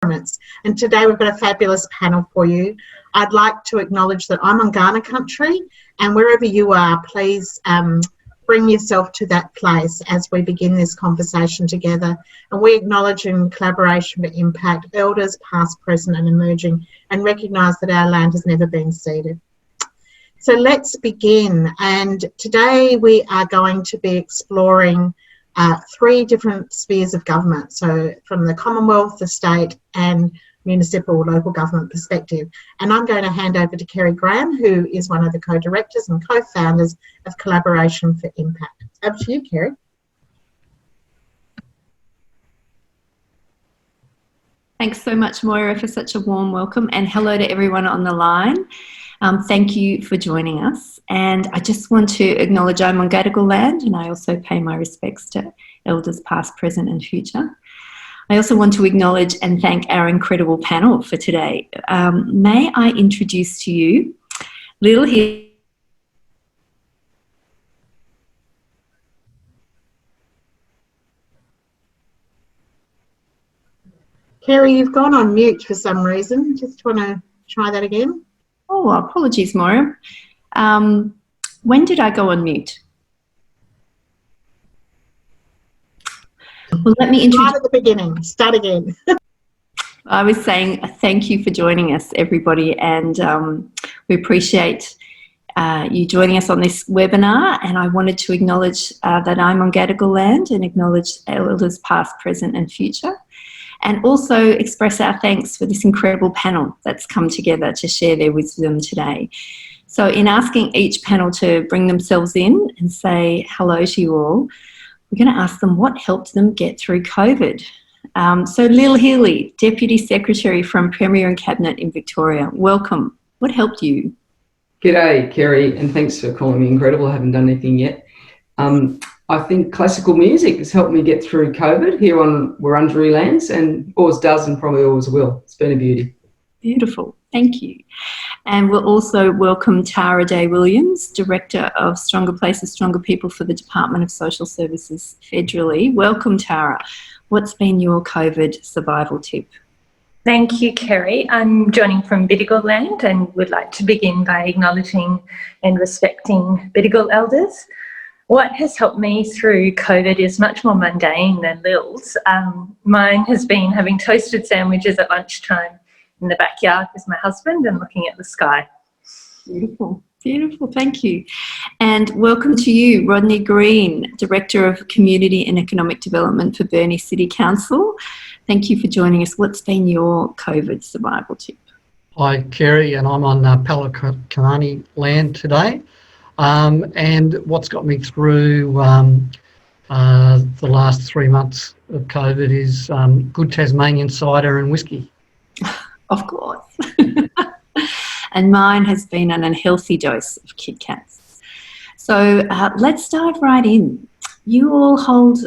And today we've got a fabulous panel for you. I'd like to acknowledge that I'm on Kaurna country, and wherever you are, please bring yourself to that place as we begin this conversation together. And we acknowledge in collaboration for impact elders past, present and emerging, and recognise that our land has never been ceded. So let's begin. And today we are going to be exploring three different spheres of government. So from the Commonwealth, the state and municipal or local government perspective. And I'm going to hand over to Kerry Graham, who is one of the co-directors and co-founders of Collaboration for Impact. Over to you, Kerry. Thanks so much, Moira, for such a warm welcome, and hello to everyone on the line. Thank you for joining us. And I just want to acknowledge I'm on Gadigal land, and I also pay my respects to elders past, present and future. I also want to acknowledge and thank our incredible panel for today. May I introduce to you Lil here. Kerry, you've gone on mute for some reason. Just want to try that again. Oh, apologies, Moira. When did I go on mute? Well, let me introduce. Start at the beginning. Start again. I was saying thank you for joining us, everybody, and we appreciate you joining us on this webinar. And I wanted to acknowledge that I'm on Gadigal land and acknowledge elders past, present and future, and also express our thanks for this incredible panel that's come together to share their wisdom today. So in asking each panel to bring themselves in and say hello to you all, we're going to ask them what helped them get through COVID. So Lil Healy, Deputy Secretary from Premier and Cabinet in Victoria, welcome. What helped you? G'day, Kerry, and thanks for calling me incredible. I haven't done anything yet. I think classical music has helped me get through COVID here on Wurundjeri lands, and always does and probably always will. It's been a beauty. Beautiful, thank you. And we'll also welcome Tara Day-Williams, Director of Stronger Places, Stronger People for the Department of Social Services federally. Welcome, Tara. What's been your COVID survival tip? Thank you, Kerry. I'm joining from Bidjigal land and would like to begin by acknowledging and respecting Bidjigal elders. What has helped me through COVID is much more mundane than Lil's. Mine has been having toasted sandwiches at lunchtime in the backyard with my husband and looking at the sky. Beautiful, beautiful, thank you. And welcome to you, Rodney Green, Director of Community and Economic Development for Burnie City Council. Thank you for joining us. What's been your COVID survival tip? Hi, Kerry, and I'm on Palakani land today. And what's got me through the last 3 months of COVID is good Tasmanian cider and whiskey. Of course. And mine has been an unhealthy dose of Kit Kats. So let's dive right in. You all hold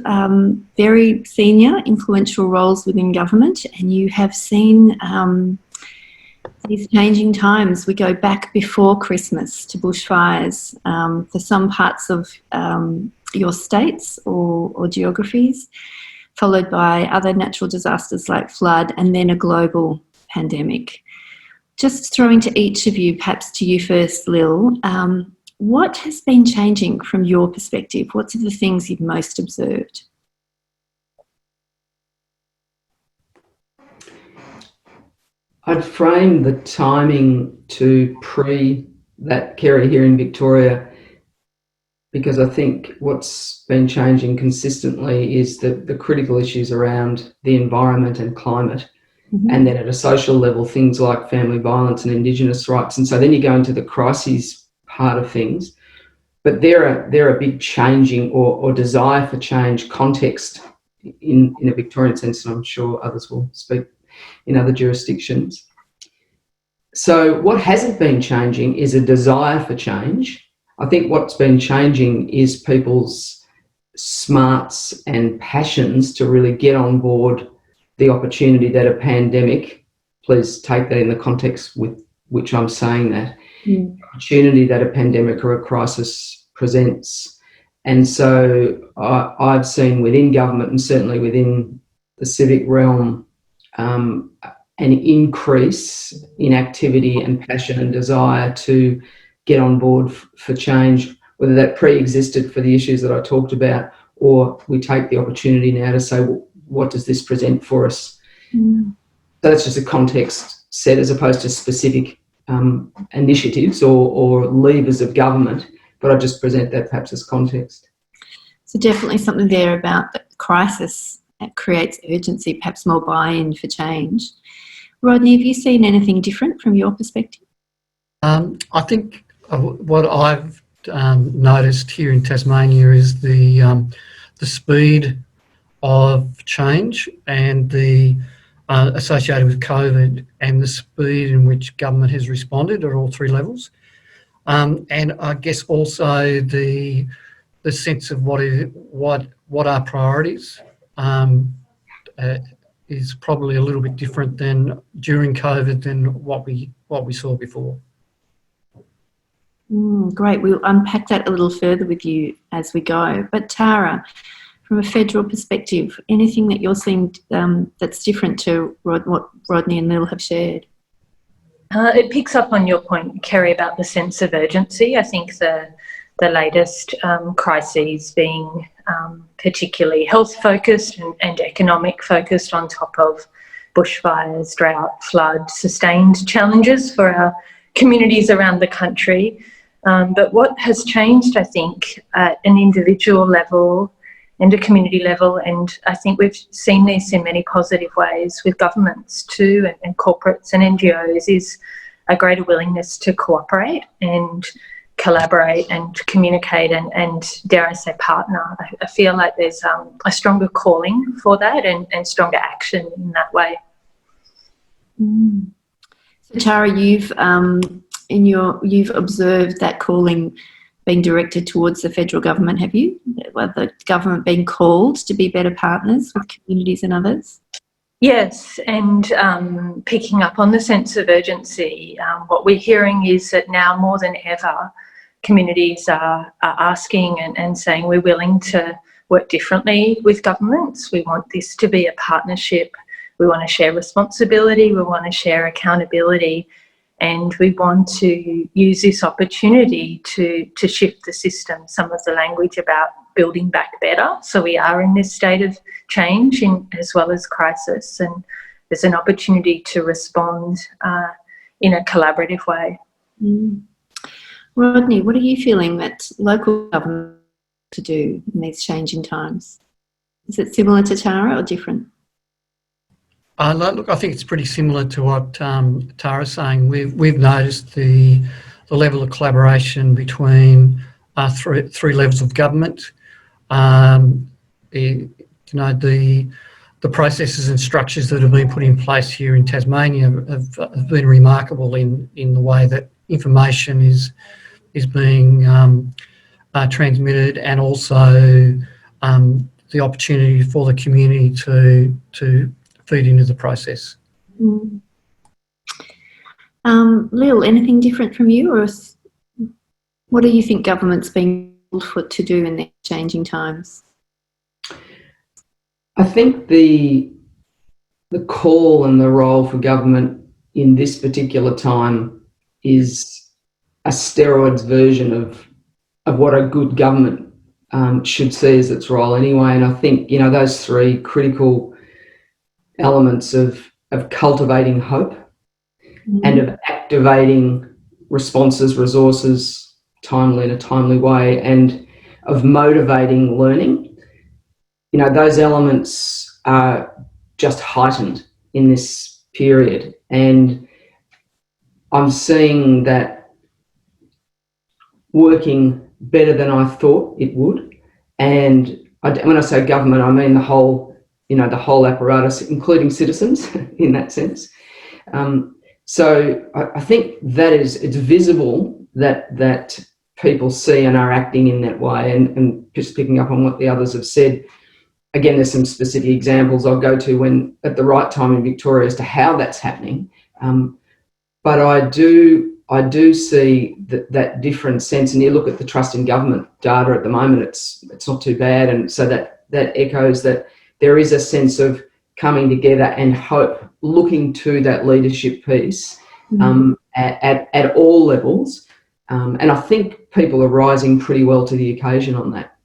very senior, influential roles within government, and you have seen these changing times. We go back before Christmas to bushfires for some parts of your states or geographies, followed by other natural disasters like flood, and then a global pandemic. Just throwing to each of you, perhaps to you first, Lil, what has been changing from your perspective? What's the things you've most observed? I'd frame the timing to pre that, Kerry, here in Victoria, because I think what's been changing consistently is the critical issues around the environment and climate. Mm-hmm. And then at a social level, things like family violence and Indigenous rights. And so then you go into the crises part of things. But they're a big changing or desire for change context in a Victorian sense, and I'm sure others will speak in other jurisdictions. So what hasn't been changing is a desire for change. I think what's been changing is people's smarts and passions to really get on board the opportunity that a pandemic, please take that in the context with which I'm saying that, opportunity that a pandemic or a crisis presents. And so I've seen within government and certainly within the civic realm an increase in activity and passion and desire to get on board for change, whether that pre-existed for the issues that I talked about, or we take the opportunity now to say, well, what does this present for us? So that's just a context set as opposed to specific initiatives or levers of government, but I just present that perhaps as context. So definitely something there about the crisis that creates urgency, perhaps more buy-in for change. Rodney, have you seen anything different from your perspective? I think what I've noticed here in Tasmania is the speed of change and the associated with COVID, and the speed in which government has responded at all three levels, and I guess also the sense of what are priorities is probably a little bit different than during COVID than what we saw before. Great. We'll unpack that a little further with you as we go. But Tara, from a federal perspective, anything that you're seeing that's different to what Rodney and Lil have shared? It picks up on your point, Kerry, about the sense of urgency. I think the latest crises being particularly health-focused and economic-focused on top of bushfires, drought, flood, sustained challenges for our communities around the country. But what has changed, I think, at an individual level and a community level, and I think we've seen this in many positive ways with governments too, and corporates and NGOs, is a greater willingness to cooperate and collaborate and communicate and dare I say partner. I feel like there's a stronger calling for that and stronger action in that way. So Tara, you've observed that calling being directed towards the federal government, have you? The government being called to be better partners with communities and others? Yes, and picking up on the sense of urgency, what we're hearing is that now more than ever, communities are asking and saying we're willing to work differently with governments. We want this to be a partnership. We want to share responsibility. We want to share accountability. And we want to use this opportunity to shift the system, some of the language about building back better. So we are in this state of change as well as crisis, and there's an opportunity to respond in a collaborative way. Rodney, what are you feeling that local government to do in these changing times? Is it similar to Tara or different? Look, I think it's pretty similar to what Tara's saying. We've noticed the level of collaboration between three levels of government. The processes and structures that have been put in place here in Tasmania have been remarkable in the way that information is being transmitted, and also the opportunity for the community to feed into the process. Lil, anything different from you, or what do you think government's being called to do in these changing times? I think the call and the role for government in this particular time is a steroids version of what a good government should see as its role anyway. And I think, those three critical elements of cultivating hope and of activating responses, resources in a timely way, and of motivating learning, those elements are just heightened in this period. And I'm seeing that working better than I thought it would. And when I say government, I mean the whole apparatus, including citizens in that sense. So I think it's visible that people see and are acting in that way. And just picking up on what the others have said, again, there's some specific examples I'll go to when at the right time in Victoria as to how that's happening. But I do see that different sense, and you look at the trust in government data at the moment, it's not too bad, and so that echoes that there is a sense of coming together and hope, looking to that leadership piece at all levels. And I think people are rising pretty well to the occasion on that.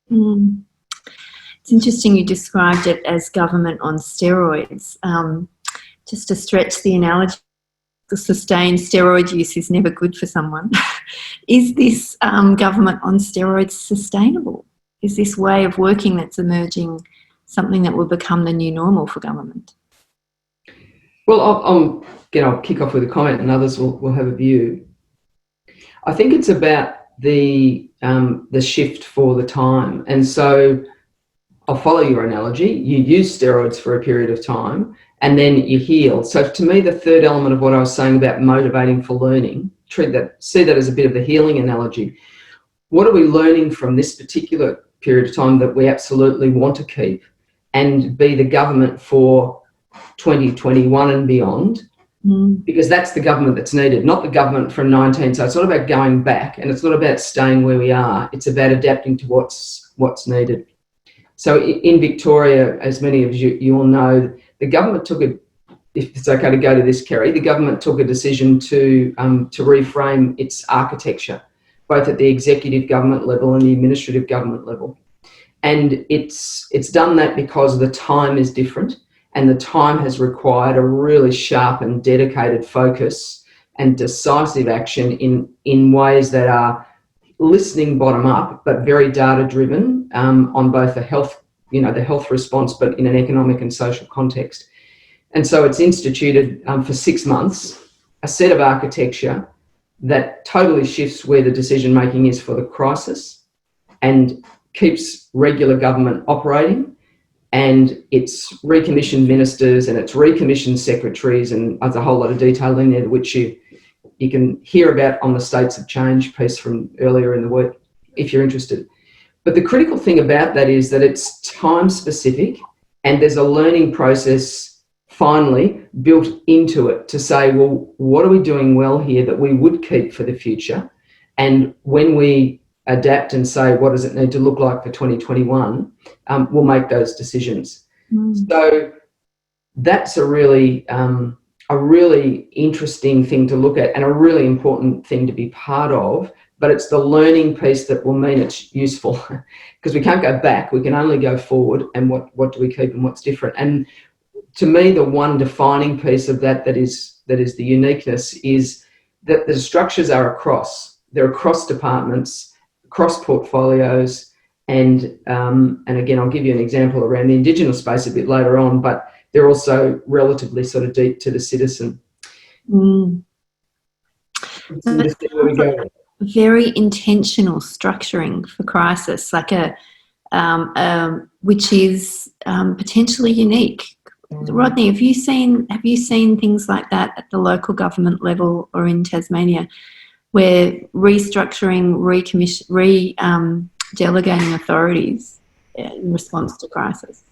It's interesting you described it as government on steroids. Just to stretch the analogy, the sustained steroid use is never good for someone. Is this government on steroids sustainable? Is this way of working that's emerging something that will become the new normal for government? Well, I'll kick off with a comment and others will have a view. I think it's about the shift for the time. And so I'll follow your analogy. You use steroids for a period of time and then you heal. So to me, the third element of what I was saying about motivating for learning, see that as a bit of a healing analogy. What are we learning from this particular period of time that we absolutely want to keep and be the government for 2021 and beyond? Because that's the government that's needed, not the government from 19. So it's not about going back and it's not about staying where we are. It's about adapting to what's needed. So in Victoria, as many of you all know, the government took if it's okay to go to this, Kerry, the government took a decision to reframe its architecture, both at the executive government level and the administrative government level. And it's done that because the time is different. And the time has required a really sharp and dedicated focus and decisive action in ways that are listening bottom up, but very data driven on both the health response, but in an economic and social context. And so it's instituted for 6 months a set of architecture that totally shifts where the decision making is for the crisis and keeps regular government operating. And it's recommissioned ministers and it's recommissioned secretaries, and there's a whole lot of detail in there which you can hear about on the States of Change piece from earlier in the week if you're interested. But the critical thing about that is that it's time specific and there's a learning process finally built into it to say, well, what are we doing well here that we would keep for the future? And when we adapt and say, what does it need to look like for 2021, we'll make those decisions. So that's a really interesting thing to look at and a really important thing to be part of, but it's the learning piece that will mean it's useful because we can't go back, we can only go forward, and what do we keep and what's different. And to me, the one defining piece of that is the uniqueness is that the structures are they're across departments, across portfolios, and again, I'll give you an example around the Indigenous space a bit later on, but they're also relatively sort of deep to the citizen. Very intentional structuring for crisis, like which is potentially unique. Rodney, have you seen things like that at the local government level or in Tasmania, where restructuring, delegating authorities in response to crisis?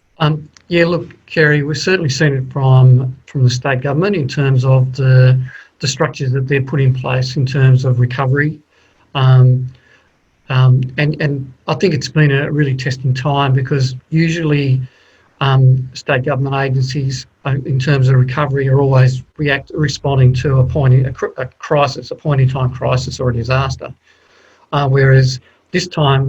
Yeah, look, Kerry, we've certainly seen it from the state government in terms of the structures that they've put in place in terms of recovery. And I think it's been a really testing time because usually state government agencies in terms of recovery are always responding to a crisis, a point-in-time crisis or a disaster. Whereas this time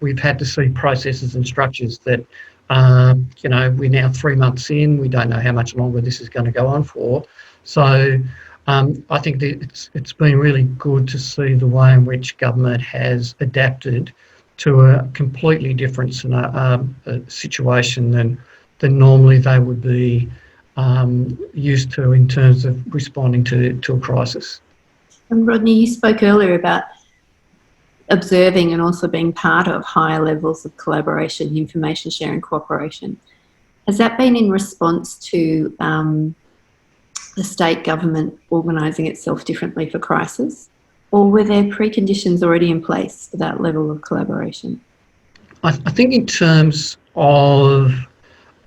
we've had to see processes and structures that, we're now 3 months in, we don't know how much longer this is going to go on for. So I think that it's been really good to see the way in which government has adapted to a completely different situation than normally they would be used to in terms of responding to a crisis. And Rodney, you spoke earlier about observing and also being part of higher levels of collaboration, information sharing, cooperation. Has that been in response to the state government organising itself differently for crisis? Or were there preconditions already in place for that level of collaboration? I think in terms of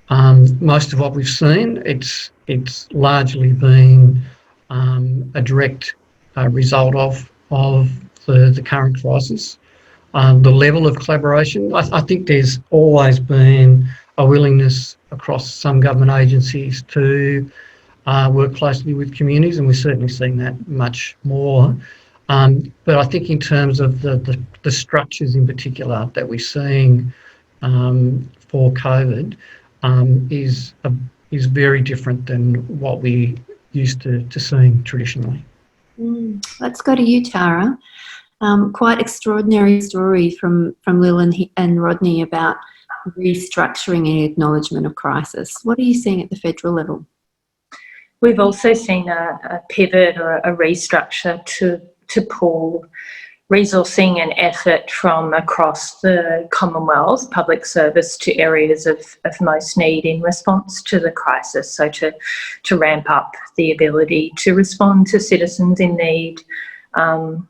most of what we've seen, it's largely been a direct result of the current crisis. The level of collaboration, I think there's always been a willingness across some government agencies to work closely with communities, and we've certainly seen that much more. But I think in terms of the structures in particular that we're seeing for COVID is very different than what we used to seeing traditionally. Let's go to you, Tara. Quite extraordinary story from Lil and Rodney about restructuring and acknowledgement of crisis. What are you seeing at the federal level? We've also seen a pivot or a restructure to pull resourcing and effort from across the Commonwealth public service to areas of most need in response to the crisis. So to ramp up the ability to respond to citizens in need, and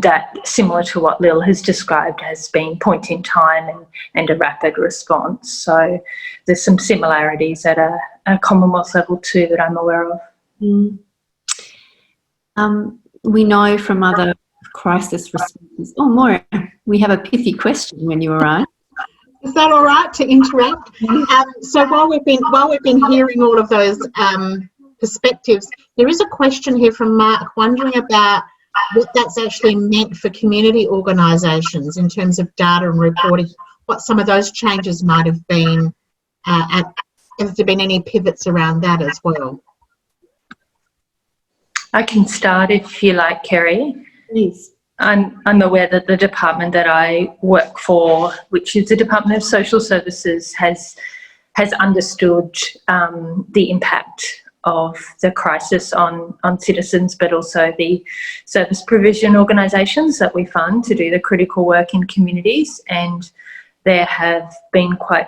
that, similar to what Lil has described, has been point in time and a rapid response. So there's some similarities at a Commonwealth level too that I'm aware of. We know from other crisis responses. Oh, Moira, we have a pithy question when you arrive. Is that all right to interrupt? So while we've been hearing all of those perspectives, there is a question here from Mark wondering about what that's actually meant for community organisations in terms of data and reporting, what some of those changes might have been, has there been any pivots around that as well? I can start if you like, Kerry. Please. I'm aware that the department that I work for, which is the Department of Social Services, has understood the impact of the crisis on citizens, but also the service provision organisations that we fund to do the critical work in communities. And there have been quite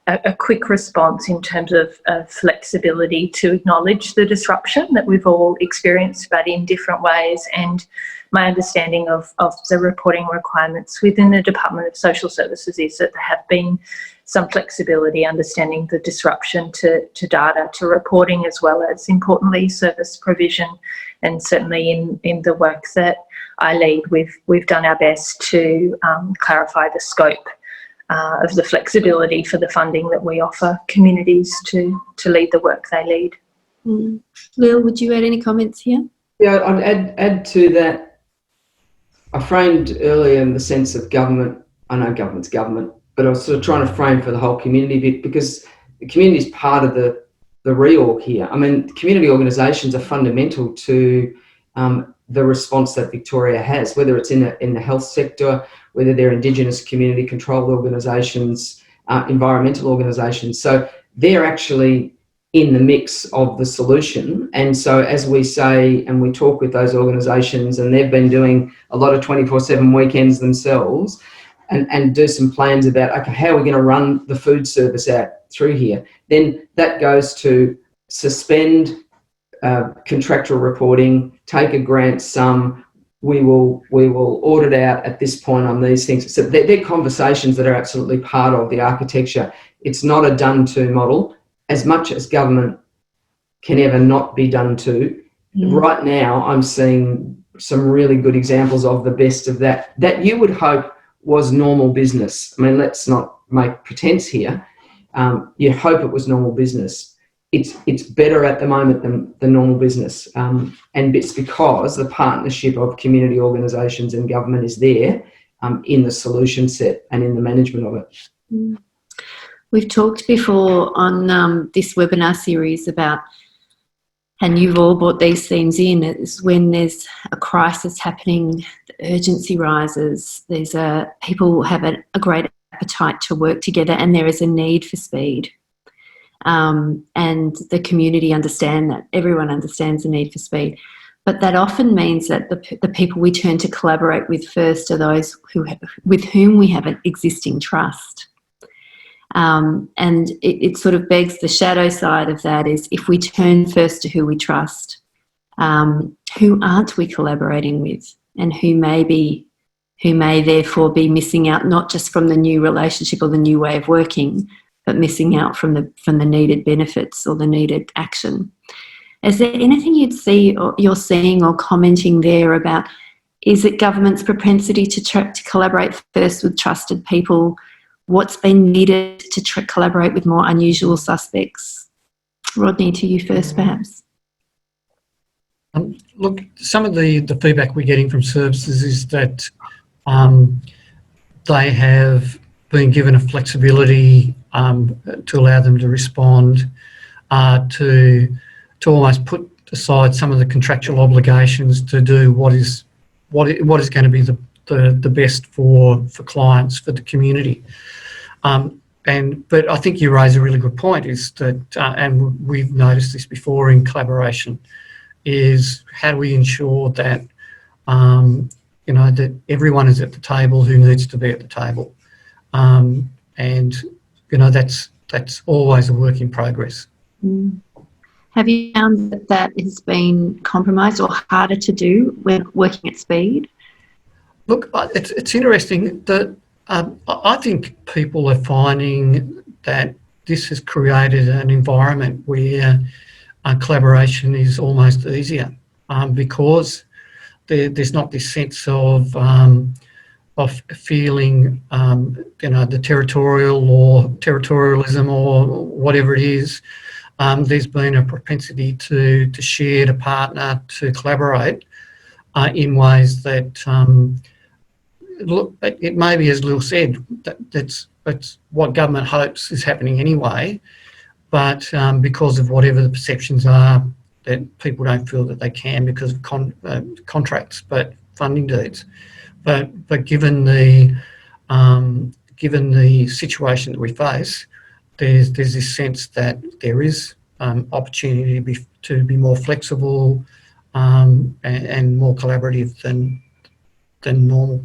a quick response in terms of flexibility to acknowledge the disruption that we've all experienced, but in different ways. And my understanding of the reporting requirements within the Department of Social Services is that there have been some flexibility, understanding the disruption to data, to reporting, as well as, importantly, service provision. And certainly in the work that I lead, we've done our best to clarify the scope of the flexibility for the funding that we offer communities to lead the work they lead. Lil, would you add any comments here? Yeah, I'd add to that. I framed earlier in the sense of government. I know government's government, but I was sort of trying to frame for the whole community bit, because the community is part of the reorg here. I mean, community organisations are fundamental to the response that Victoria has, whether it's in the health sector, whether they're Indigenous community controlled organisations, environmental organisations. So they're actually in the mix of the solution. And so as we say, and we talk with those organisations, and they've been doing a lot of 24/7 weekends themselves, and do some plans about, okay, how are we going to run the food service out through here? Then that goes to suspend contractual reporting, take a grant sum, we will audit out at this point on these things. So they're conversations that are absolutely part of the architecture. It's not a done-to model. As much as government can ever not be done to, right now I'm seeing some really good examples of the best of that you would hope was normal business. I mean, let's not make pretense here. You hope it was normal business. It's better at the moment than normal business. And it's because the partnership of community organisations and government is there in the solution set and in the management of it. We've talked before on this webinar series about, and you've all brought these themes in, is when there's a crisis happening, the urgency rises, people have a great appetite to work together, and there is a need for speed. And the community understand that. Everyone understands the need for speed. But that often means that the people we turn to collaborate with first are those with whom we have an existing trust. And it sort of begs the shadow side of that is, if we turn first to who we trust, who aren't we collaborating with, and who may therefore be missing out, not just from the new relationship or the new way of working, but missing out from the needed benefits or the needed action. Is there anything you're seeing or commenting there about, is it government's propensity to collaborate first with trusted people what's been needed to collaborate with more unusual suspects? Rodney, to you first, perhaps. Look, some of the feedback we're getting from services is that they have been given a flexibility to allow them to respond, to almost put aside some of the contractual obligations to do what is going to be the best for clients, for the community. But I think you raise a really good point, is that, and we've noticed this before in collaboration, is how do we ensure that that everyone is at the table who needs to be at the table, and that's always a work in progress. Mm. Have you found that has been compromised or harder to do when working at speed? Look, it's interesting that I think people are finding that this has created an environment where collaboration is almost easier, because there's not this sense of feeling, the territorialism or whatever it is. There's been a propensity to share, to partner, to collaborate in ways that, look, it may be, as Lil said, that's what government hopes is happening anyway, but because of whatever the perceptions are, that people don't feel that they can because of contracts, but funding deeds. But given the situation that we face, there's this sense that there is opportunity to be more flexible and more collaborative than normal.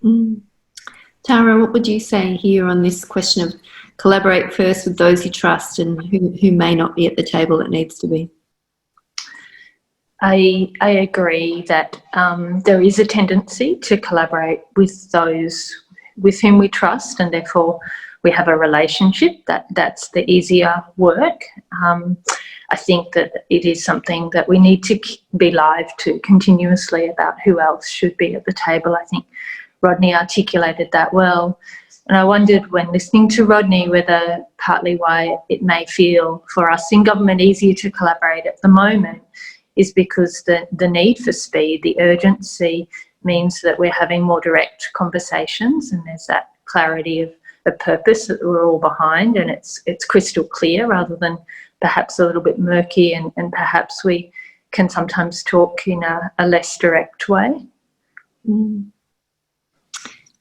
Mm. Tara, what would you say here on this question of collaborate first with those you trust and who may not be at the table that needs to be? I agree that there is a tendency to collaborate with those with whom we trust, and therefore we have a relationship. That's the easier work. I think that it is something that we need to be live to continuously about who else should be at the table. I think Rodney articulated that well. And I wondered when listening to Rodney whether partly why it may feel for us in government easier to collaborate at the moment is because the need for speed, the urgency, means that we're having more direct conversations, and there's that clarity of purpose that we're all behind, and it's crystal clear rather than perhaps a little bit murky, and perhaps we can sometimes talk in a less direct way. Mm.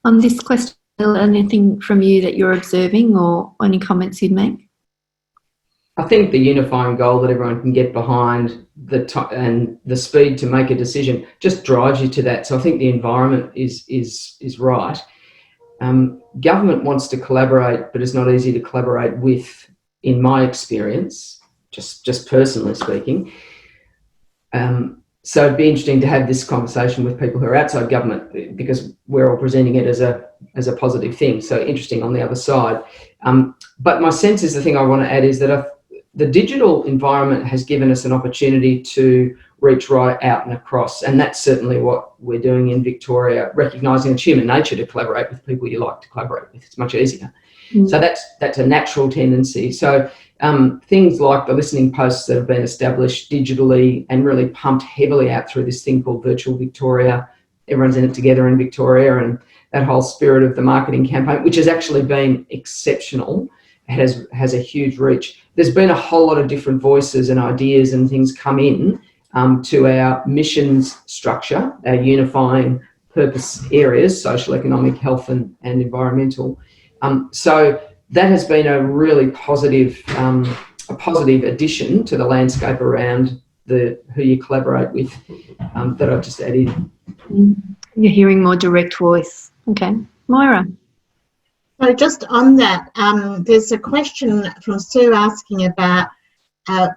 On this question, anything from you that you're observing or any comments you'd make? I think the unifying goal that everyone can get behind, and the speed to make a decision just drives you to that. So I think the environment is right. Government wants to collaborate, but it's not easy to collaborate with, in my experience, just personally speaking. So it'd be interesting to have this conversation with people who are outside government, because we're all presenting it as a positive thing. So interesting on the other side. But my sense is, the thing I want to add is that the digital environment has given us an opportunity to reach right out and across, and that's certainly what we're doing in Victoria, recognising it's human nature to collaborate with people you like to collaborate with. It's much easier. Mm. So that's a natural tendency. So things like the listening posts that have been established digitally and really pumped heavily out through this thing called Virtual Victoria, everyone's in it together in Victoria, and that whole spirit of the marketing campaign, which has actually been exceptional, has a huge reach. There's been a whole lot of different voices and ideas and things come in to our missions structure, our unifying purpose areas, social, economic, health and environmental. So that has been a really positive addition to the landscape around who you collaborate with, that I've just added. You're hearing more direct voice. Okay. Moira. So just on that, there's a question from Sue asking about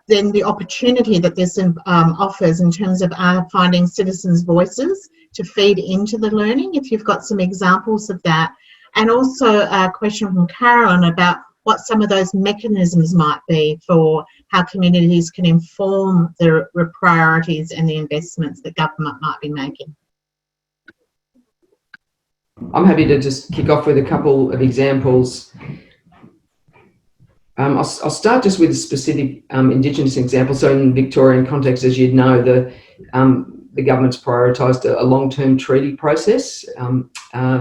then the opportunity that this offers in terms of finding citizens' voices to feed into the learning, if you've got some examples of that. And also a question from Carolyn about what some of those mechanisms might be for how communities can inform the priorities and the investments that government might be making. I'm happy to just kick off with a couple of examples. I'll start just with a specific Indigenous example. So in Victorian context, as you'd know, the government's prioritised a long-term treaty process,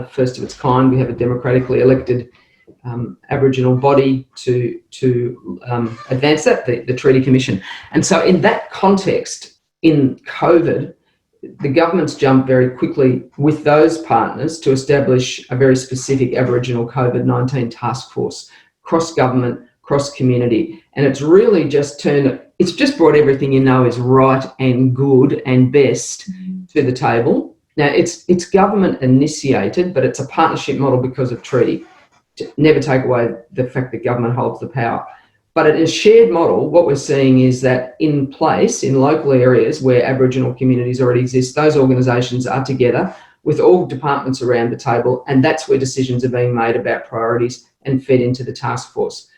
first of its kind. We have a democratically elected Aboriginal body to advance that, the Treaty Commission. And so in that context, in COVID, the government's jumped very quickly with those partners to establish a very specific Aboriginal COVID-19 task force, cross-government, cross-community. And it's really just it's just brought everything you know is right and good and best to the table. Now, it's government initiated, but it's a partnership model because of treaty. To never take away the fact that government holds the power. But in a shared model, what we're seeing is that in place, in local areas where Aboriginal communities already exist, those organisations are together with all departments around the table, and that's where decisions are being made about priorities and fed into the task force.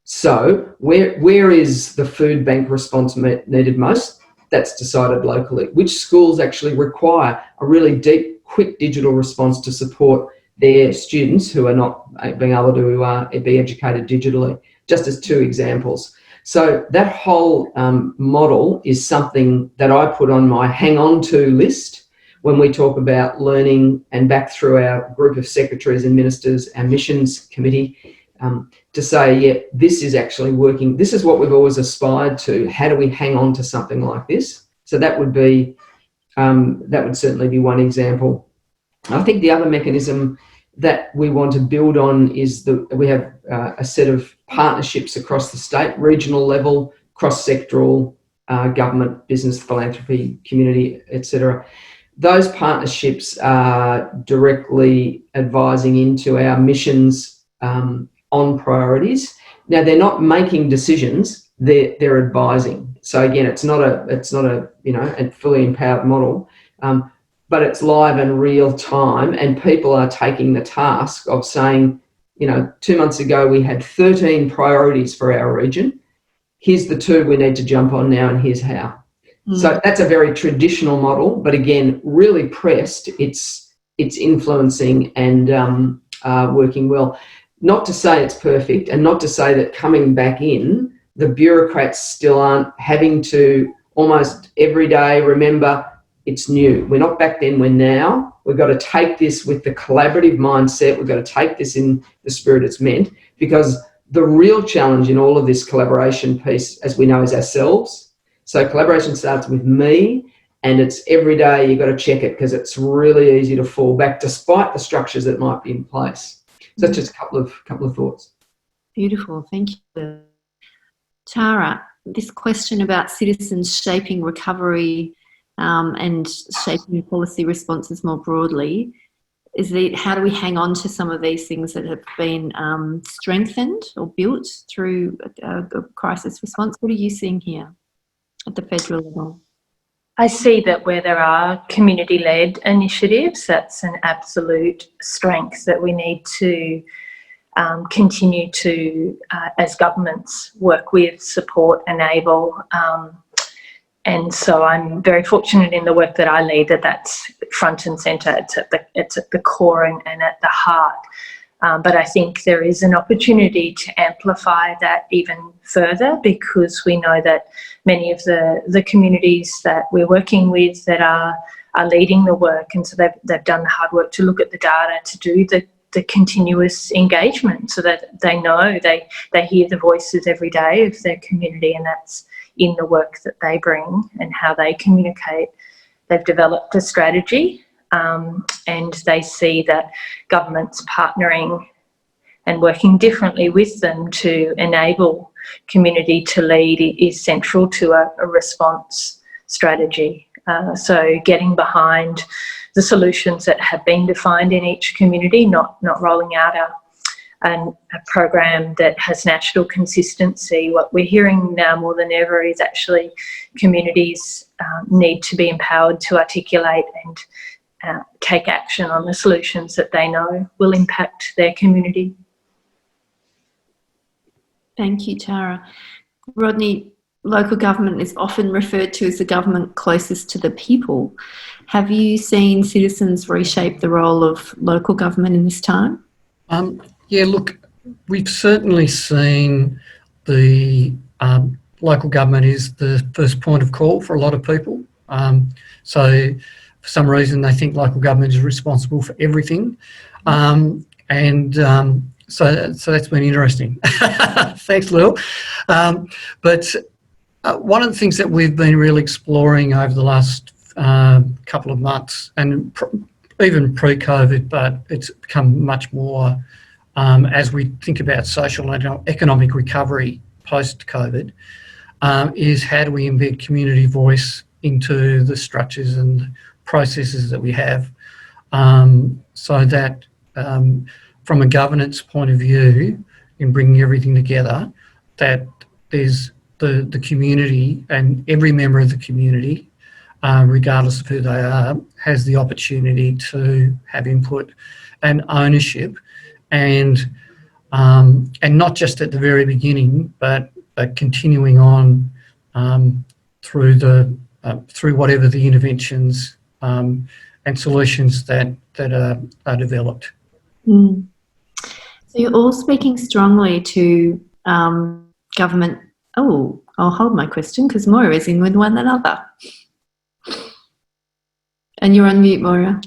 So where is the food bank response needed most? That's decided locally. Which schools actually require a really deep, quick digital response to support their students who are not being able to be educated digitally, just as two examples. So that whole model is something that I put on my hang on to list when we talk about learning, and back through our group of secretaries and ministers, our missions committee, to say, yeah, this is actually working. This is what we've always aspired to. How do we hang on to something like this? So that would be, that would certainly be one example. I think the other mechanism that we want to build on is we have a set of partnerships across the state, regional level, cross-sectoral, government, business, philanthropy, community, etc. Those partnerships are directly advising into our missions on priorities. Now, they're not making decisions; they're advising. So again, it's not a a fully empowered model. But it's live and real time, and people are taking the task of saying, 2 months ago we had 13 priorities for our region. Here's the 2 we need to jump on now, and here's how. So that's a very traditional model, but again, really pressed. It's influencing and working well. Not to say it's perfect, and not to say that coming back in, the bureaucrats still aren't having to almost every day remember it's new. We're not back then, we're now. We've got to take this with the collaborative mindset. We've got to take this in the spirit it's meant, because the real challenge in all of this collaboration piece, as we know, is ourselves. So collaboration starts with me, and it's every day you've got to check it, because it's really easy to fall back despite the structures that might be in place. So that's just a couple of thoughts. Beautiful, thank you. Tara, this question about citizens shaping recovery and shaping policy responses more broadly, how do we hang on to some of these things that have been strengthened or built through a crisis response? What are you seeing here at the federal level? I see that where there are community-led initiatives, that's an absolute strength that we need to continue to, as governments, work with, support, enable. And so I'm very fortunate in the work that I lead that's front and centre. It's at the core and at the heart. But I think there is an opportunity to amplify that even further, because we know that many of the communities that we're working with that are leading the work, and so they've done the hard work to look at the data, to do the continuous engagement, so that they know they hear the voices every day of their community, and that's in the work that they bring and how they communicate. They've developed a strategy, and they see that governments partnering and working differently with them to enable community to lead is central to a response strategy. So getting behind the solutions that have been defined in each community, not rolling out a program that has national consistency. What we're hearing now more than ever is actually communities need to be empowered to articulate and take action on the solutions that they know will impact their community. Thank you, Tara. Rodney, local government is often referred to as the government closest to the people. Have you seen citizens reshape the role of local government in this time? Yeah, look, we've certainly seen the local government is the first point of call for a lot of people. So for some reason they think local government is responsible for everything. So that's been interesting. Thanks, Lil. But one of the things that we've been really exploring over the last couple of months, and even pre-COVID, but it's become much more as we think about social and economic recovery post-COVID, is how do we embed community voice into the structures and processes that we have, so that from a governance point of view, in bringing everything together, that there's the community and every member of the community, regardless of who they are, has the opportunity to have input and ownership, and not just at the very beginning, but continuing on through whatever the interventions and solutions that are developed. Mm. So you're all speaking strongly to government. Oh, I'll hold my question because Moira is in with one another. And you're on mute, Moira.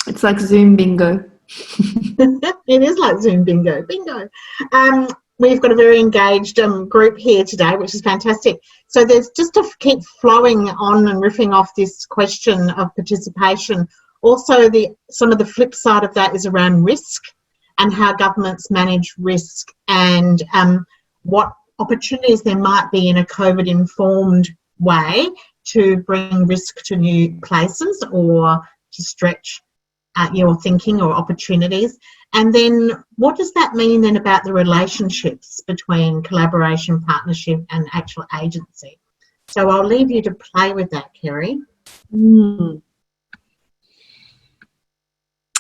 It's like Zoom bingo. It is like Zoom bingo. Bingo. We've got a very engaged group here today, which is fantastic. So there's just to keep flowing on and riffing off this question of participation. Also, some of the flip side of that is around risk and how governments manage risk, and what opportunities there might be in a COVID-informed way to bring risk to new places or to stretch your thinking or opportunities. And then what does that mean then about the relationships between collaboration, partnership and actual agency? So I'll leave you to play with that, Kerry. Mm.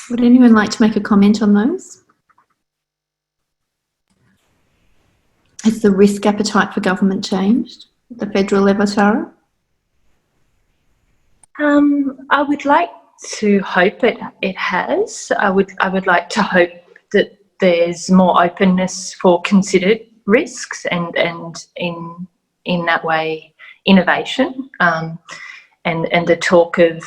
Would anyone like to make a comment on those? Has the risk appetite for government changed at the federal level, Tara? I would like to hope it has. I would like to hope that there's more openness for considered risks and in that way innovation, and the talk of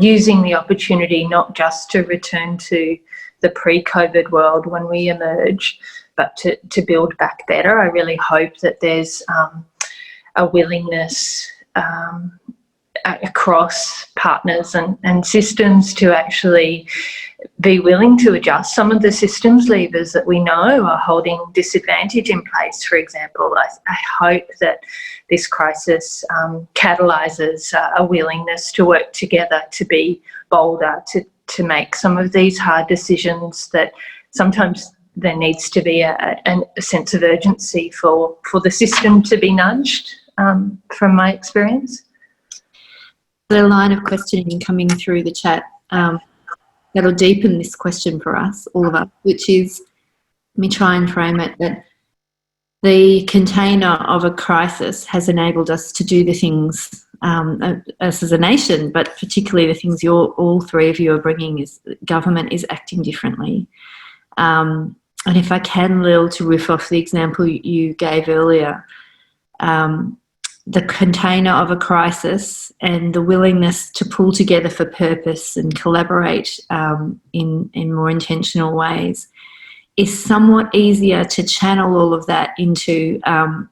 using the opportunity not just to return to the pre-COVID world when we emerge, but to build back better. I really hope that there's a willingness across partners and systems to actually be willing to adjust some of the systems levers that we know are holding disadvantage in place. For example, I hope that this crisis catalyses a willingness to work together, to be bolder, to make some of these hard decisions that sometimes there needs to be a sense of urgency for the system to be nudged, from my experience. There's a line of questioning coming through the chat that'll deepen this question for us, all of us, which is, let me try and frame it, that the container of a crisis has enabled us to do the things, us as a nation, but particularly the things all three of you are bringing, is government is acting differently. And if I can, Lil, to riff off the example you gave earlier, the container of a crisis and the willingness to pull together for purpose and collaborate in more intentional ways is somewhat easier to channel all of that into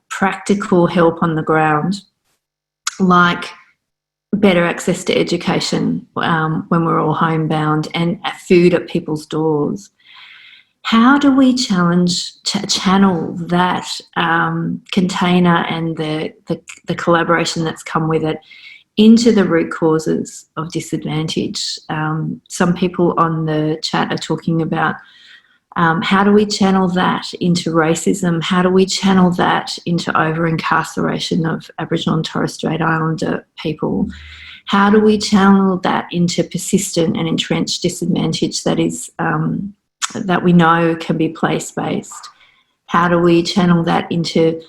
practical help on the ground, like better access to education when we're all homebound and food at people's doors. How do we channel that container and the collaboration that's come with it into the root causes of disadvantage? Some people on the chat are talking about how do we channel that into racism? How do we channel that into over-incarceration of Aboriginal and Torres Strait Islander people? How do we channel that into persistent and entrenched disadvantage that is that we know can be place-based? How do we channel that into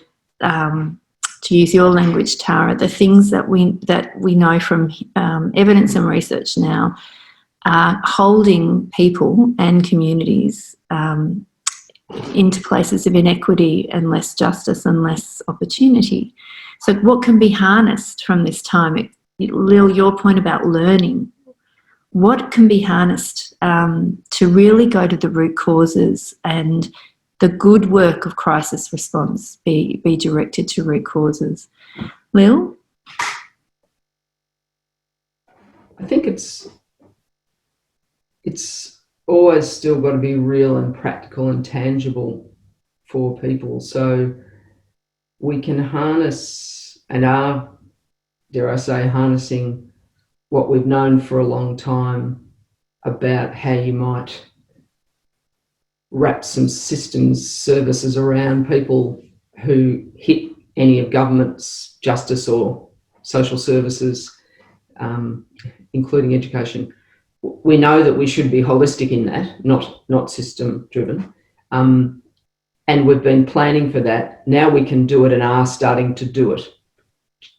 to use your language, Tara, the things that we know from evidence and research now are holding people and communities into places of inequity and less justice and less opportunity. So what can be harnessed from this time? Lil, your point about learning, what can be harnessed to really go to the root causes and the good work of crisis response be directed to root causes? Lil? I think it's always still got to be real and practical and tangible for people. So we can harness, and are, dare I say, harnessing what we've known for a long time about how you might wrap some systems, services around people who hit any of government's justice or social services, including education. We know that we should be holistic in that, not system driven. And we've been planning for that. Now we can do it and are starting to do it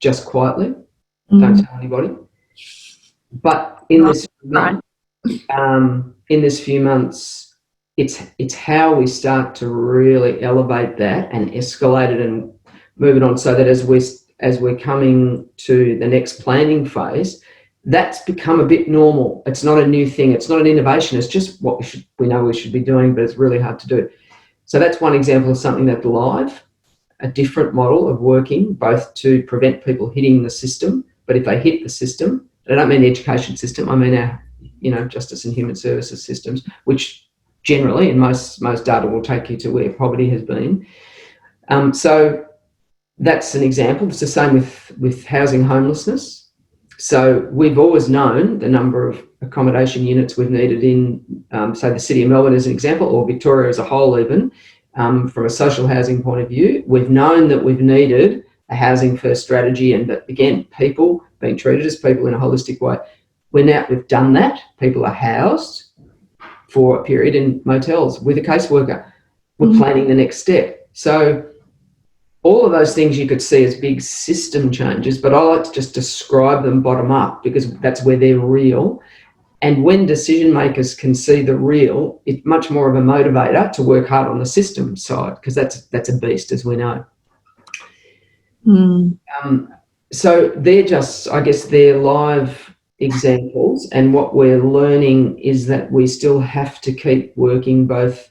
just quietly. Don't tell anybody. But in this few months, it's how we start to really elevate that and escalate it and move it on, so that as we're coming to the next planning phase, that's become a bit normal. It's not a new thing. It's not an innovation. It's just what we know we should be doing, but it's really hard to do. So that's one example of something that's live, a different model of working, both to prevent people hitting the system, but if they hit the system, I don't mean the education system, I mean our, justice and human services systems, which generally in most data will take you to where poverty has been. So that's an example. It's the same with housing homelessness. So we've always known the number of accommodation units we've needed in, say, the City of Melbourne as an example, or Victoria as a whole even, from a social housing point of view. We've known that we've needed a housing first strategy, and that, again, people being treated as people in a holistic way. We've done that. People are housed for a period in motels with a caseworker. We're planning the next step. So all of those things you could see as big system changes, but I like to just describe them bottom up because that's where they're real. And when decision makers can see the real, it's much more of a motivator to work hard on the system side, because that's a beast, as we know. So they're just, I guess, they're live examples, and what we're learning is that we still have to keep working both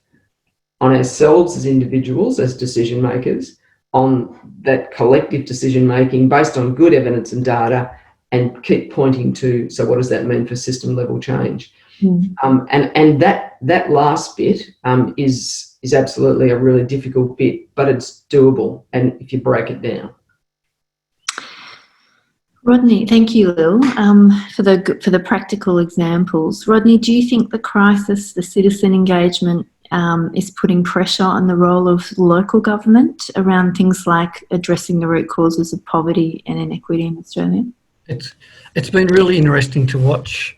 on ourselves as individuals, as decision makers, on that collective decision making based on good evidence and data, and keep pointing to, so what does that mean for system level change? And that last bit is absolutely a really difficult bit, but it's doable, and if you break it down. Rodney, thank you, Lil, for the practical examples. Rodney, do you think the crisis, the citizen engagement, is putting pressure on the role of local government around things like addressing the root causes of poverty and inequity in Australia? It's been really interesting to watch,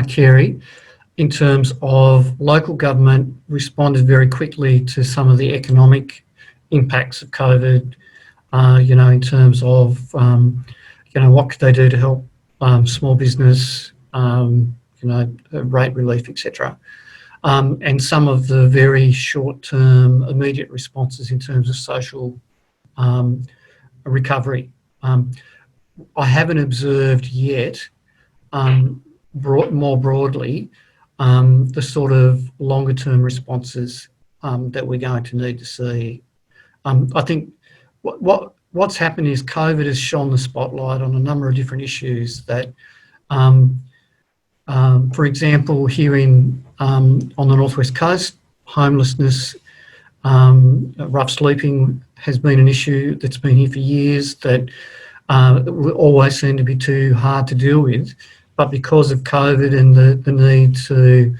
Kerry, in terms of local government responded very quickly to some of the economic impacts of COVID, in terms of, what could they do to help small business, rate relief, etc. And some of the very short-term immediate responses in terms of social recovery. I haven't observed yet, more broadly, the sort of longer-term responses that we're going to need to see. I think what's happened is COVID has shone the spotlight on a number of different issues that, for example, here on the Northwest Coast, homelessness, rough sleeping has been an issue that's been here for years that always seemed to be too hard to deal with. But because of COVID and the need to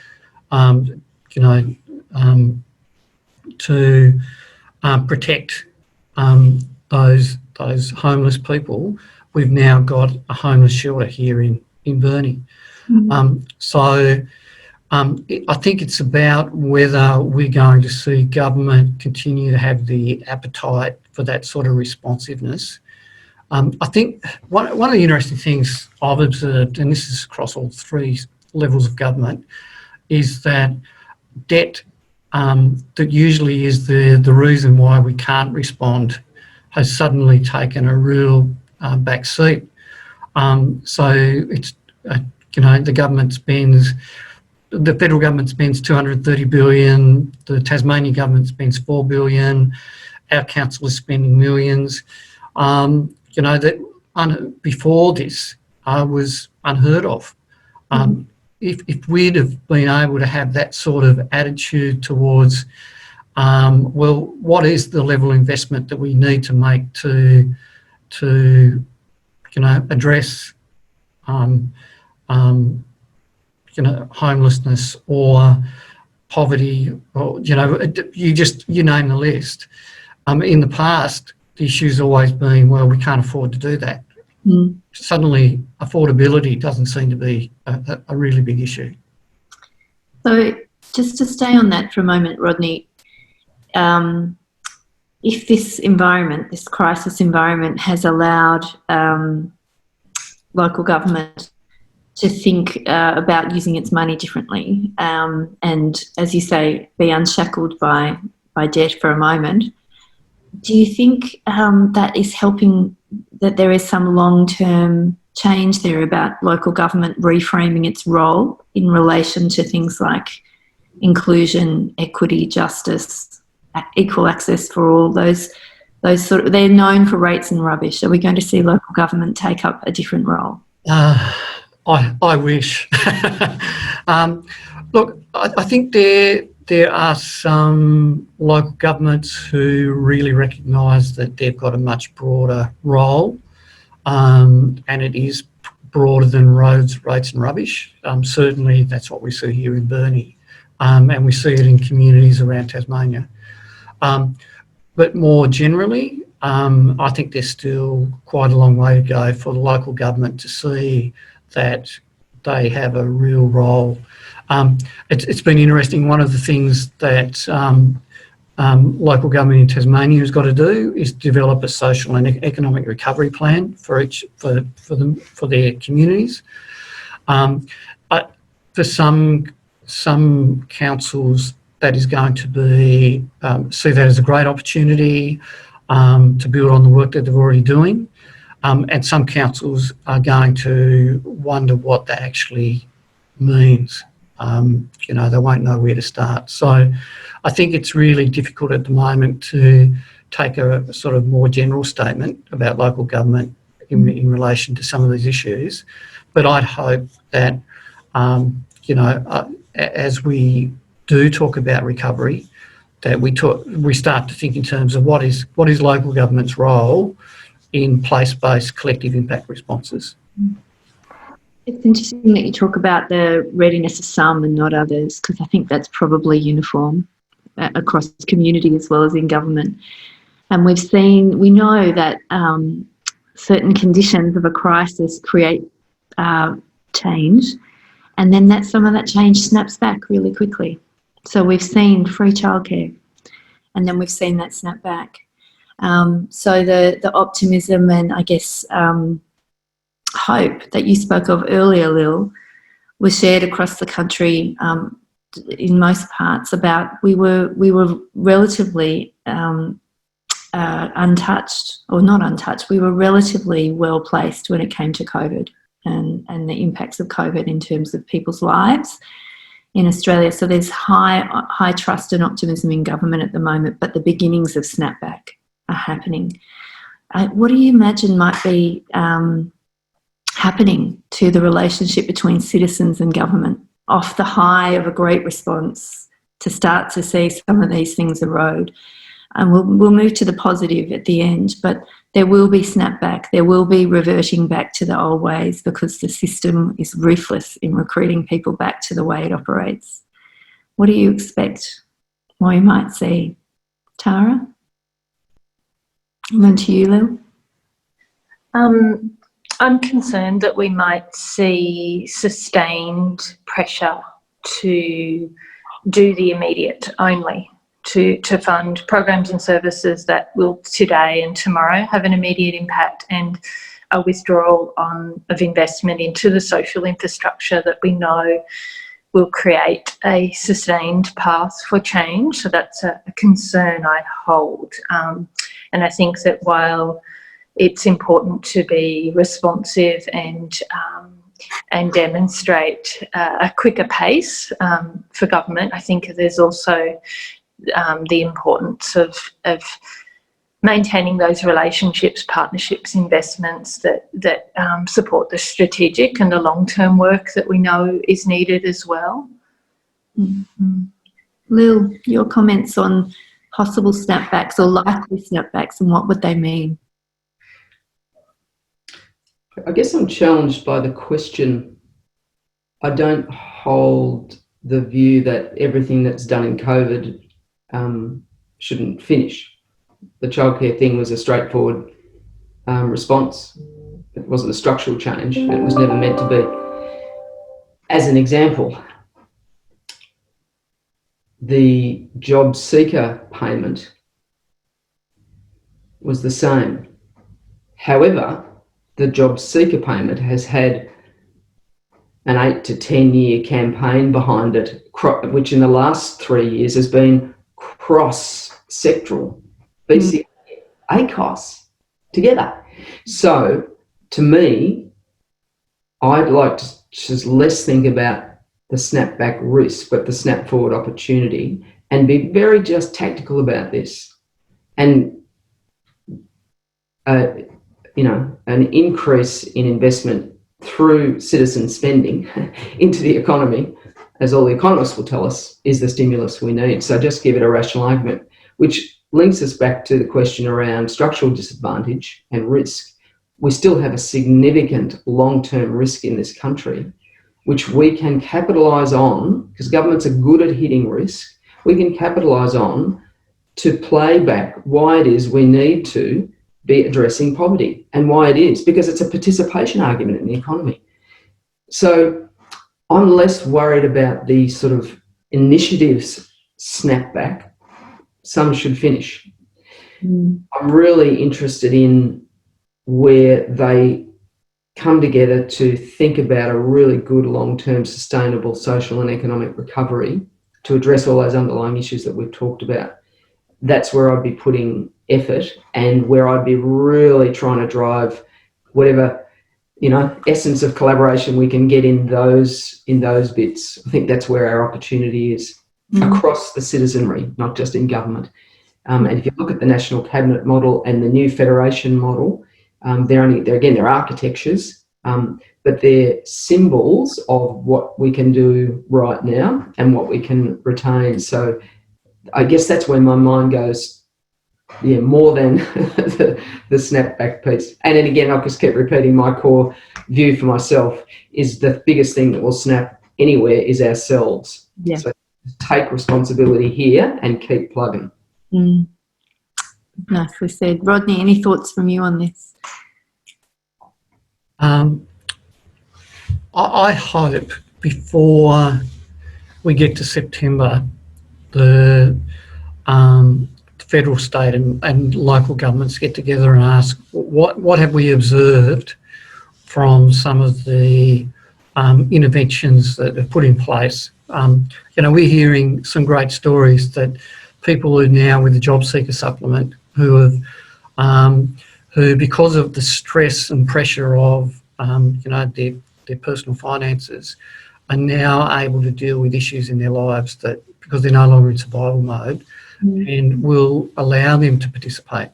protect those homeless people, we've now got a homeless shelter here in Burnie. I think it's about whether we're going to see government continue to have the appetite for that sort of responsiveness I think one of the interesting things I've observed, and this is across all three levels of government, is that debt that usually is the reason why we can't respond has suddenly taken a real back seat. So it's, the government spends, the federal government spends $230 billion, the Tasmanian government spends $4 billion, our council is spending millions. That before this was unheard of. If we'd have been able to have that sort of attitude towards, well, what is the level of investment that we need to make to address, homelessness or poverty, or you name the list. In the past, the issue's always been, well, we can't afford to do that. Suddenly, affordability doesn't seem to be a really big issue. So just to stay on that for a moment, Rodney, if this environment, this crisis environment, has allowed local government to think about using its money differently and, as you say, be unshackled by debt for a moment, do you think that is helping, that there is some long-term change there about local government reframing its role in relation to things like inclusion, equity, justice, equal access for all, those sort of, they're known for rates and rubbish. Are we going to see local government take up a different role? I wish. Look, I think there are some local governments who really recognise that they've got a much broader role, and it is broader than roads, rates and rubbish. Certainly that's what we see here in Burnie, and we see it in communities around Tasmania. But more generally, I think there's still quite a long way to go for the local government to see that they have a real role. It's been interesting. One of the things that local government in Tasmania has got to do is develop a social and economic recovery plan for their communities. For some councils, that is going to be see that as a great opportunity to build on the work that they're already doing. And some councils are going to wonder what that actually means. They won't know where to start. So I think it's really difficult at the moment to take a sort of more general statement about local government in relation to some of these issues. But I'd hope that, as we do talk about recovery, that we start to think in terms of what is local government's role in place-based collective impact responses. It's interesting that you talk about the readiness of some and not others, because I think that's probably uniform across the community as well as in government. And we know that certain conditions of a crisis create change, and then some of that change snaps back really quickly. So we've seen free childcare, and then we've seen that snap back. So the optimism and, I guess, hope that you spoke of earlier, Lil, was shared across the country in most parts. About we were relatively untouched, or not untouched. We were relatively well placed when it came to COVID and the impacts of COVID in terms of people's lives in Australia. So there's high trust and optimism in government at the moment, but the beginnings of snapback are happening. What do you imagine might be happening to the relationship between citizens and government off the high of a great response to start to see some of these things erode? And we'll move to the positive at the end, but there will be snapback. There will be reverting back to the old ways because the system is ruthless in recruiting people back to the way it operates. What do you expect? What you might see? Tara? And then to you, Lil. I'm concerned that we might see sustained pressure to do the immediate only, to fund programs and services that will today and tomorrow have an immediate impact, and a withdrawal of investment into the social infrastructure that we know will create a sustained path for change. So that's a concern I hold. And I think that while it's important to be responsive and demonstrate a quicker pace for government, I think there's also the importance of maintaining those relationships, partnerships, investments that support the strategic and the long-term work that we know is needed as well. Mm-hmm. Lil, your comments on possible snapbacks or likely snapbacks, and what would they mean? I guess I'm challenged by the question. I don't hold the view that everything that's done in COVID shouldn't finish. The childcare thing was a straightforward response. It wasn't a structural change. It was never meant to be. As an example, the job seeker payment was the same. However, the job seeker payment has had an 8 to 10 year campaign behind it, which in the last 3 years has been cross-sectoral. BCA, ACOS, together. So, to me, I'd like to just less think about the snapback risk, but the snap forward opportunity, and be very just tactical about this. And, an increase in investment through citizen spending into the economy, as all the economists will tell us, is the stimulus we need. So just give it a rational argument, which links us back to the question around structural disadvantage and risk. We still have a significant long-term risk in this country, which we can capitalise on, because governments are good at hitting risk. We can capitalise on to play back why it is we need to be addressing poverty, and why it is, because it's a participation argument in the economy. So I'm less worried about the sort of initiatives snapback. Some should finish. I'm really interested in where they come together to think about a really good long-term sustainable social and economic recovery to address all those underlying issues that we've talked about. That's where I'd be putting effort, and where I'd be really trying to drive whatever, essence of collaboration we can get in those bits. I think that's where our opportunity is across the citizenry, not just in government. And if you look at the National Cabinet model and the new federation model, they're architectures, but they're symbols of what we can do right now and what we can retain. So I guess that's where my mind goes, more than the snapback piece. And then again, I'll just keep repeating my core view for myself is the biggest thing that will snap anywhere is ourselves. Yeah. So take responsibility here and keep plugging. Nicely said. Rodney, any thoughts from you on this? I hope before we get to September, the federal, state and local governments get together and ask what have we observed from some of the interventions that are put in place. We're hearing some great stories that people who now with the job seeker supplement who because of the stress and pressure of their personal finances are now able to deal with issues in their lives that because they're no longer in survival mode, and will allow them to participate.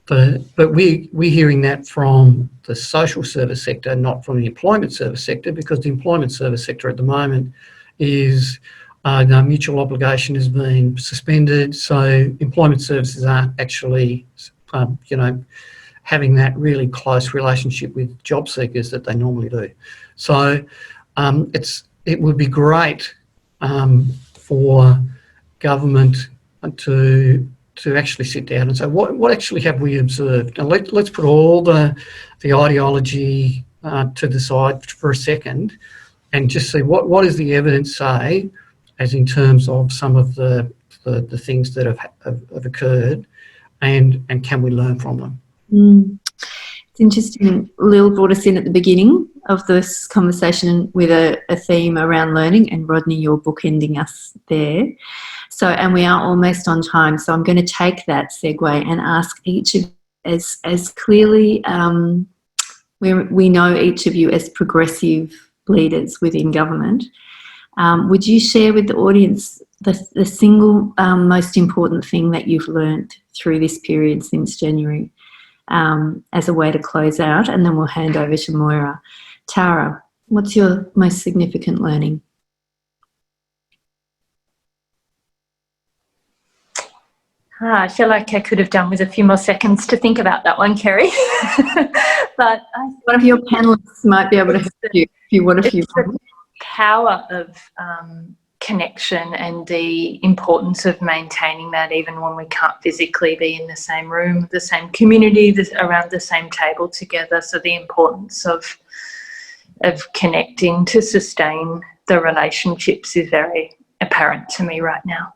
But we're hearing that from the social service sector, not from the employment service sector, because the employment service sector at the moment is mutual obligation has been suspended, so employment services aren't actually having that really close relationship with job seekers that they normally do. So it would be great for government to actually sit down and say, what actually have we observed? And let's put all the ideology to the side for a second and just see what does the evidence say, as in terms of some of the the things that have occurred, and can we learn from them? It's interesting. Lil brought us in at the beginning of this conversation with a theme around learning, and Rodney, you're bookending us there. So, and we are almost on time, so I'm going to take that segue and ask each of you, as clearly we know each of you as progressive leaders within government, would you share with the audience the single most important thing that you've learned through this period since January, as a way to close out, and then we'll hand over to Moira. Tara, what's your most significant learning? I feel like I could have done with a few more seconds to think about that one, Kerry. But one of your panelists might be able to help you if you want a few. The power of connection and the importance of maintaining that even when we can't physically be in the same room, the same community, around the same table together. So the importance of connecting to sustain the relationships is very apparent to me right now.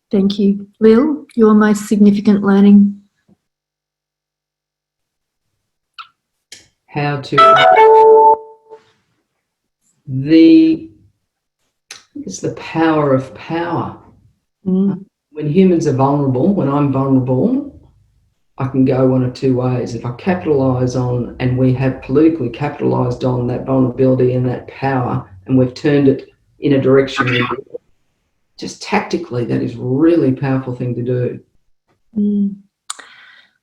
Thank you. Lil, your most significant learning? How to... It's the power of power. When humans are vulnerable, when I'm vulnerable, I can go one of two ways. If I capitalise on, and we have politically capitalised on that vulnerability and that power, and we've turned it in a direction, just tactically, that is a really powerful thing to do.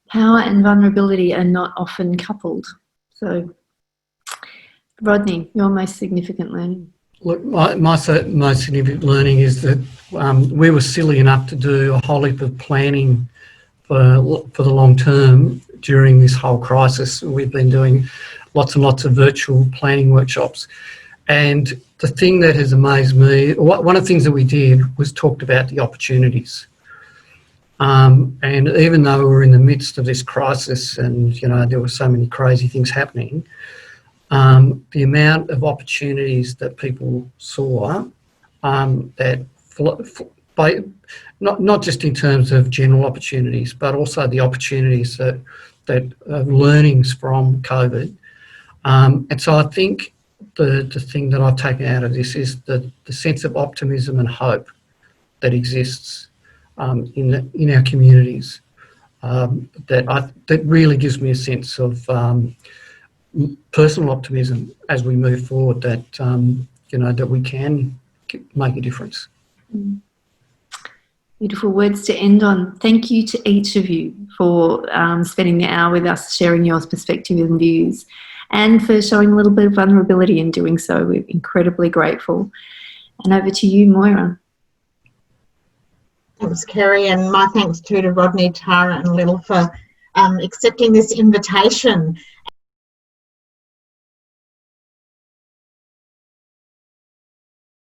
Power and vulnerability are not often coupled. So, Rodney, your most significant learning? Look, my most significant learning is that we were silly enough to do a whole heap of planning for the long term during this whole crisis. We've been doing lots and lots of virtual planning workshops. And the thing that has amazed me, one of the things that we did was talked about the opportunities. And even though we were in the midst of this crisis and, you know, there were so many crazy things happening, the amount of opportunities that people saw, that not just in terms of general opportunities, but also the opportunities that learnings from COVID. And so I think the thing that I've taken out of this is the sense of optimism and hope that exists in our communities. That really gives me a sense of personal optimism as we move forward. That you know, that we can make a difference. Beautiful words to end on. Thank you to each of you for spending the hour with us, sharing your perspective and views, and for showing a little bit of vulnerability in doing so. We're incredibly grateful. And over to you, Moira. Thanks, Kerry, and my thanks too to Rodney, Tara and Lil for accepting this invitation.